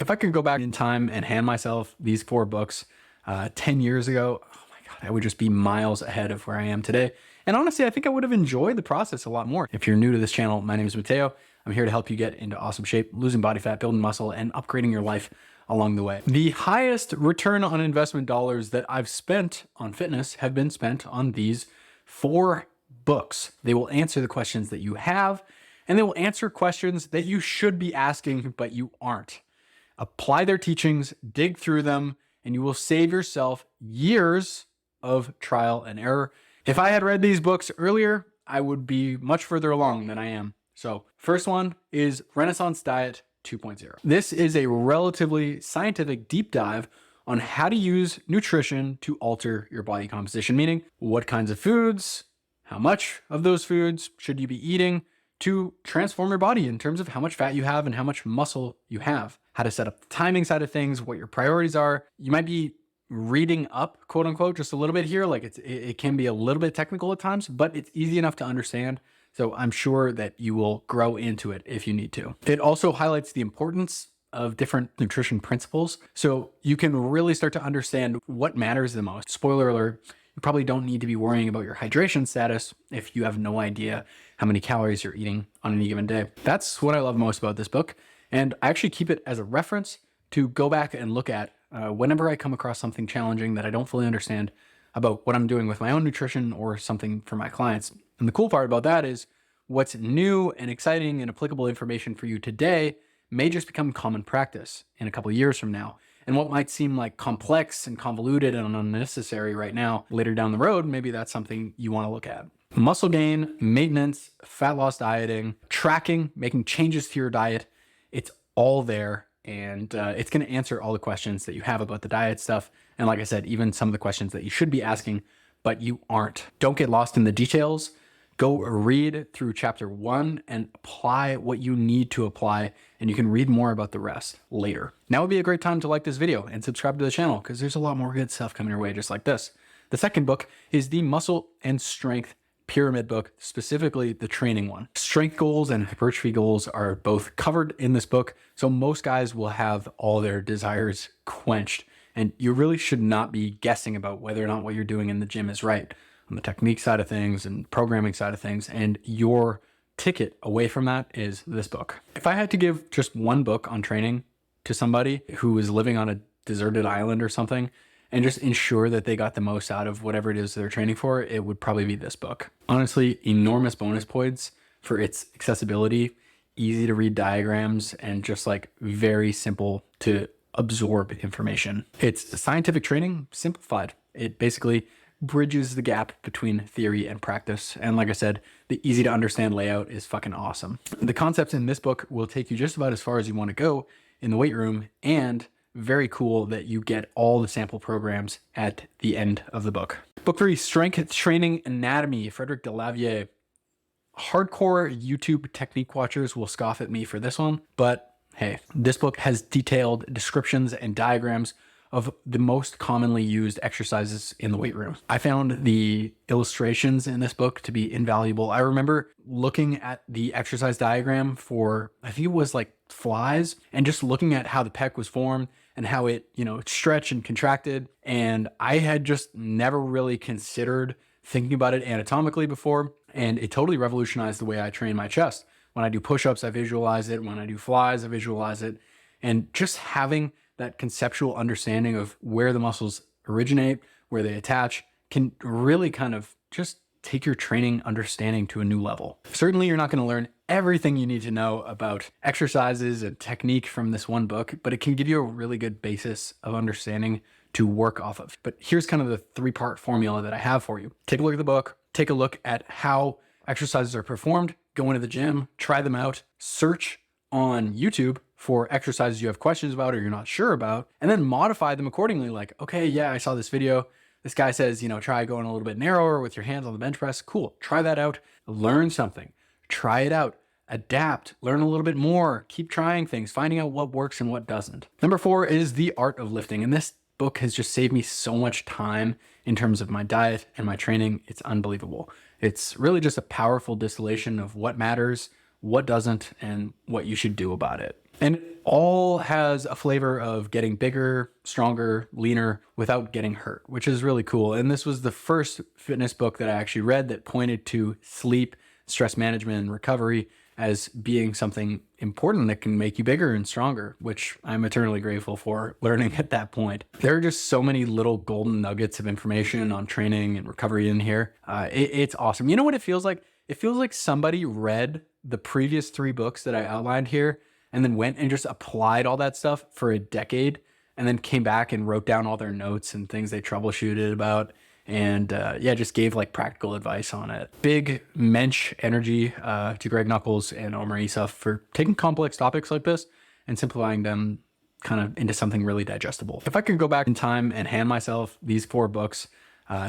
If I could go back in time and hand myself these 4 books 10 years ago, oh my God, I would just be miles ahead of where I am today. And honestly, I think I would have enjoyed the process a lot more. If you're new to this channel, my name is Matteo. I'm here to help you get into awesome shape, losing body fat, building muscle, and upgrading your life along the way. The highest return on investment dollars that I've spent on fitness have been spent on these 4 books. They will answer the questions that you have, and they will answer questions that you should be asking, but you aren't. Apply their teachings, dig through them, and you will save yourself years of trial and error. If I had read these books earlier, I would be much further along than I am. So first one is Renaissance Diet 2.0. This is a relatively scientific deep dive on how to use nutrition to alter your body composition, meaning what kinds of foods, how much of those foods should you be eating to transform your body in terms of how much fat you have and how much muscle you have, how to set up the timing side of things, what your priorities are. You might be reading up, quote unquote, just a little bit here. Like it can be a little bit technical at times, but it's easy enough to understand. So I'm sure that you will grow into it if you need to. It also highlights the importance of different nutrition principles. So you can really start to understand what matters the most. Spoiler alert, you probably don't need to be worrying about your hydration status if you have no idea how many calories you're eating on any given day. That's what I love most about this book. And I actually keep it as a reference to go back and look at whenever I come across something challenging that I don't fully understand about what I'm doing with my own nutrition or something for my clients. And the cool part about that is what's new and exciting and applicable information for you today may just become common practice in a couple of years from now. And what might seem like complex and convoluted and unnecessary right now, later down the road, maybe that's something you want to look at. Muscle gain, maintenance, fat loss dieting, tracking, making changes to your diet, it's all there. And it's going to answer all the questions that you have about the diet stuff. And like I said, even some of the questions that you should be asking, but you aren't. Don't get lost in the details. Go read through chapter 1 and apply what you need to apply, and you can read more about the rest later. Now would be a great time to like this video and subscribe to the channel because there's a lot more good stuff coming your way just like this. The second book is the Muscle and Strength Pyramid book, specifically the training one. Strength goals and hypertrophy goals are both covered in this book, so most guys will have all their desires quenched, and you really should not be guessing about whether or not what you're doing in the gym is right on the technique side of things and programming side of things, and your ticket away from that is this book. If I had to give just one book on training to somebody who is living on a deserted island or something and just ensure that they got the most out of whatever it is they're training for, it would probably be this book. Honestly, enormous bonus points for its accessibility, easy to read diagrams, and just like very simple to absorb information. It's scientific training simplified. It basically bridges the gap between theory and practice. And like I said, the easy to understand layout is fucking awesome. The concepts in this book will take you just about as far as you want to go in the weight room, and very cool that you get all the sample programs at the end of the book. Book 3, Strength Training Anatomy, Frederick Delavier. Hardcore YouTube technique watchers will scoff at me for this one, but hey, this book has detailed descriptions and diagrams of the most commonly used exercises in the weight room. I found the illustrations in this book to be invaluable. I remember looking at the exercise diagram for, I think it was like flies, and just looking at how the pec was formed and how it, stretched and contracted. And I had just never really considered thinking about it anatomically before. And it totally revolutionized the way I train my chest. When I do push-ups, I visualize it. When I do flies, I visualize it. And just having that conceptual understanding of where the muscles originate, where they attach, can really kind of just take your training understanding to a new level. Certainly, you're not going to learn everything you need to know about exercises and technique from this one book, but it can give you a really good basis of understanding to work off of. But here's kind of the 3-part formula that I have for you. Take a look at the book, take a look at how exercises are performed, go into the gym, try them out, search on YouTube for exercises you have questions about or you're not sure about, and then modify them accordingly. Like, okay, yeah, I saw this video. This guy says, try going a little bit narrower with your hands on the bench press. Cool. Try that out. Learn something. Try it out. Adapt. Learn a little bit more. Keep trying things, finding out what works and what doesn't. Number 4 is The Art of Lifting. And this book has just saved me so much time in terms of my diet and my training. It's unbelievable. It's really just a powerful distillation of what matters, what doesn't, and what you should do about it. And it all has a flavor of getting bigger, stronger, leaner without getting hurt, which is really cool. And this was the first fitness book that I actually read that pointed to sleep, stress management, and recovery as being something important that can make you bigger and stronger, which I'm eternally grateful for learning at that point. There are just so many little golden nuggets of information on training and recovery in here. It's awesome. You know what it feels like? It feels like somebody read the previous 3 books that I outlined here and then went and just applied all that stuff for a decade and then came back and wrote down all their notes and things they troubleshooted about. And yeah, just gave like practical advice on it. Big mensch energy to Greg Nuckols and Omar Isuf for taking complex topics like this and simplifying them kind of into something really digestible. If I could go back in time and hand myself these 4 books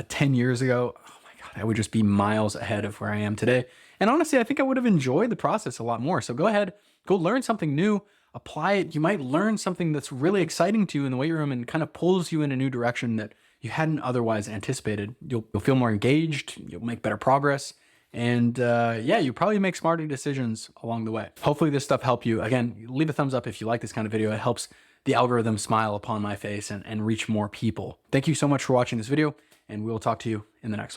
10 years ago, oh my God, I would just be miles ahead of where I am today. And honestly, I think I would have enjoyed the process a lot more. So go ahead, go learn something new, apply it. You might learn something that's really exciting to you in the weight room and kind of pulls you in a new direction that you hadn't otherwise anticipated. You'll feel more engaged, you'll make better progress, and yeah, you probably make smarter decisions along the way. Hopefully this stuff helped you. Again, leave a thumbs up if you like this kind of video. It helps the algorithm smile upon my face and reach more people. Thank you so much for watching this video, and we'll talk to you in the next one.